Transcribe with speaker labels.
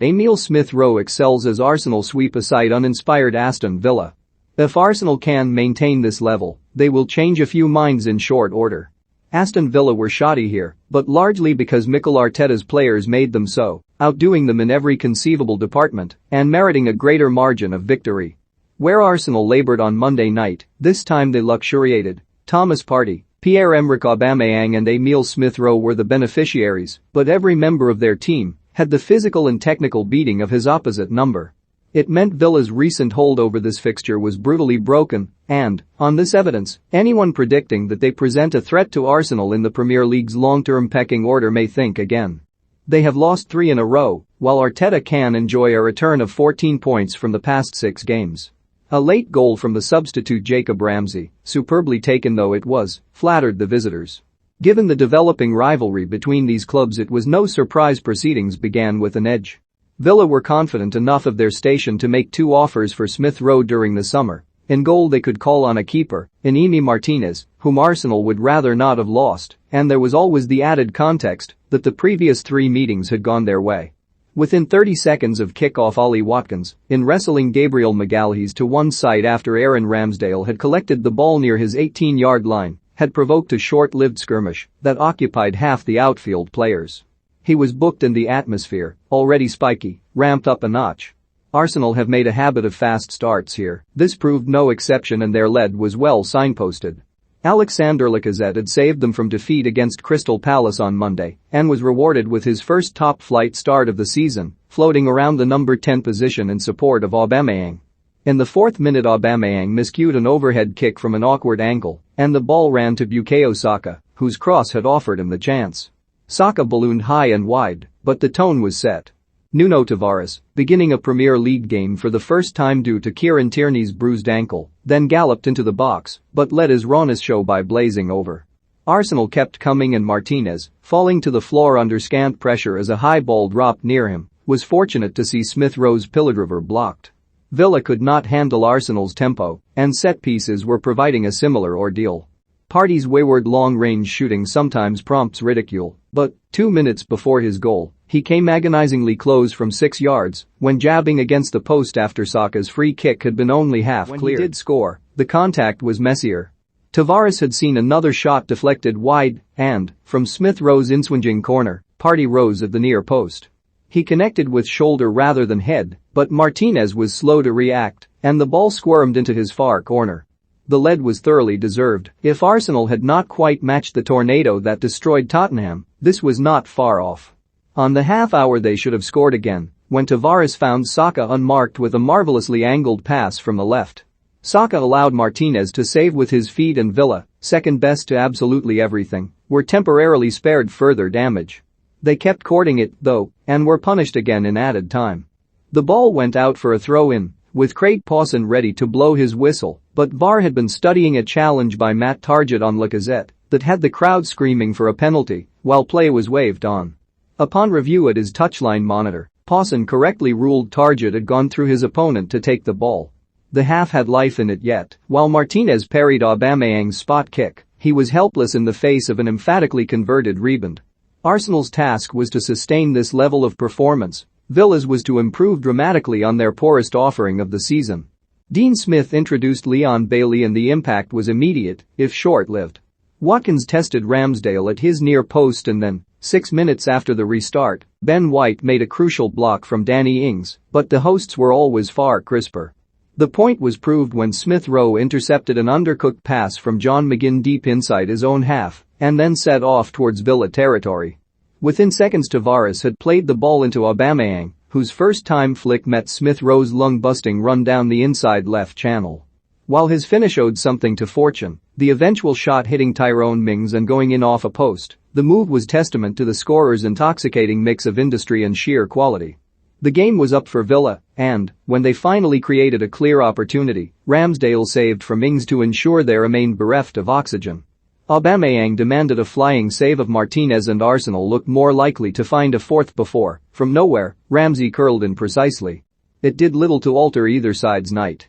Speaker 1: Emile Smith Rowe excels as Arsenal sweep aside uninspired Aston Villa. If Arsenal can maintain this level, they will change a few minds in short order. Aston Villa were shoddy here, but largely because Mikel Arteta's players made them so, outdoing them in every conceivable department and meriting a greater margin of victory. Where Arsenal laboured on Monday night, this time they luxuriated. Thomas Partey, Pierre-Emerick Aubameyang and Emile Smith Rowe were the beneficiaries, but every member of their team had the physical and technical beating of his opposite number. It meant Villa's recent hold over this fixture was brutally broken, and, on this evidence, anyone predicting that they present a threat to Arsenal in the Premier League's long-term pecking order may think again. They have lost 3 in a row, while Arteta can enjoy a return of 14 points from the past 6 games. A late goal from the substitute Jacob Ramsey, superbly taken though it was, flattered the visitors. Given the developing rivalry between these clubs, it was no surprise proceedings began with an edge. Villa were confident enough of their station to make 2 offers for Smith Rowe during the summer. In goal they could call on a keeper, Emi Martinez, whom Arsenal would rather not have lost, and there was always the added context that the previous 3 meetings had gone their way. Within 30 seconds of kick-off, Ollie Watkins, in wrestling Gabriel Magalhaes to one side after Aaron Ramsdale had collected the ball near his 18-yard line, had provoked a short-lived skirmish that occupied half the outfield players. He was booked and the atmosphere, already spiky, ramped up a notch. Arsenal have made a habit of fast starts here. This proved no exception and their lead was well signposted. Alexander Lacazette had saved them from defeat against Crystal Palace on Monday and was rewarded with his first top-flight start of the season, floating around the number 10 position in support of Aubameyang. In the 4th minute, Aubameyang miscued an overhead kick from an awkward angle, and the ball ran to Bukayo Saka, whose cross had offered him the chance. Saka ballooned high and wide, but the tone was set. Nuno Tavares, beginning a Premier League game for the first time due to Kieran Tierney's bruised ankle, then galloped into the box but let his rawness show by blazing over. Arsenal kept coming and Martinez, falling to the floor under scant pressure as a high ball dropped near him, was fortunate to see Smith Rowe's pillar-driver blocked. Villa could not handle Arsenal's tempo, and set pieces were providing a similar ordeal. Partey's wayward long-range shooting sometimes prompts ridicule, but 2 minutes before his goal, he came agonizingly close from 6 yards when jabbing against the post after Saka's free kick had been only half cleared. When he did score, the contact was messier. Tavares had seen another shot deflected wide and, from Smith Rowe's inswinging corner, Partey rose at the near post. He connected with shoulder rather than head, but Martinez was slow to react and the ball squirmed into his far corner. The lead was thoroughly deserved. If Arsenal had not quite matched the tornado that destroyed Tottenham, this was not far off. On the half-hour they should have scored again, when Tavares found Saka unmarked with a marvelously angled pass from the left. Saka allowed Martinez to save with his feet and Villa, second best to absolutely everything, were temporarily spared further damage. They kept courting it, though, and were punished again in added time. The ball went out for a throw-in, with Craig Pawson ready to blow his whistle, but VAR had been studying a challenge by Matt Targett on Lacazette that had the crowd screaming for a penalty while play was waved on. Upon review at his touchline monitor, Pawson correctly ruled Targett had gone through his opponent to take the ball. The half had life in it yet, while Martinez parried Aubameyang's spot kick, he was helpless in the face of an emphatically converted rebound. Arsenal's task was to sustain this level of performance. Villa's was to improve dramatically on their poorest offering of the season. Dean Smith introduced Leon Bailey and the impact was immediate, if short-lived. Watkins tested Ramsdale at his near post and then, 6 minutes after the restart, Ben White made a crucial block from Danny Ings, but the hosts were always far crisper. The point was proved when Smith Rowe intercepted an undercooked pass from John McGinn deep inside his own half and then set off towards Villa territory. Within seconds, Tavares had played the ball into Aubameyang, whose first-time flick met Smith Rowe's lung-busting run down the inside left channel. While his finish owed something to fortune, the eventual shot hitting Tyrone Mings and going in off a post, the move was testament to the scorer's intoxicating mix of industry and sheer quality. The game was up for Villa, and, when they finally created a clear opportunity, Ramsdale saved from Ings to ensure they remained bereft of oxygen. Aubameyang demanded a flying save of Martinez and Arsenal looked more likely to find a fourth before, from nowhere, Ramsey curled in precisely. It did little to alter either side's night.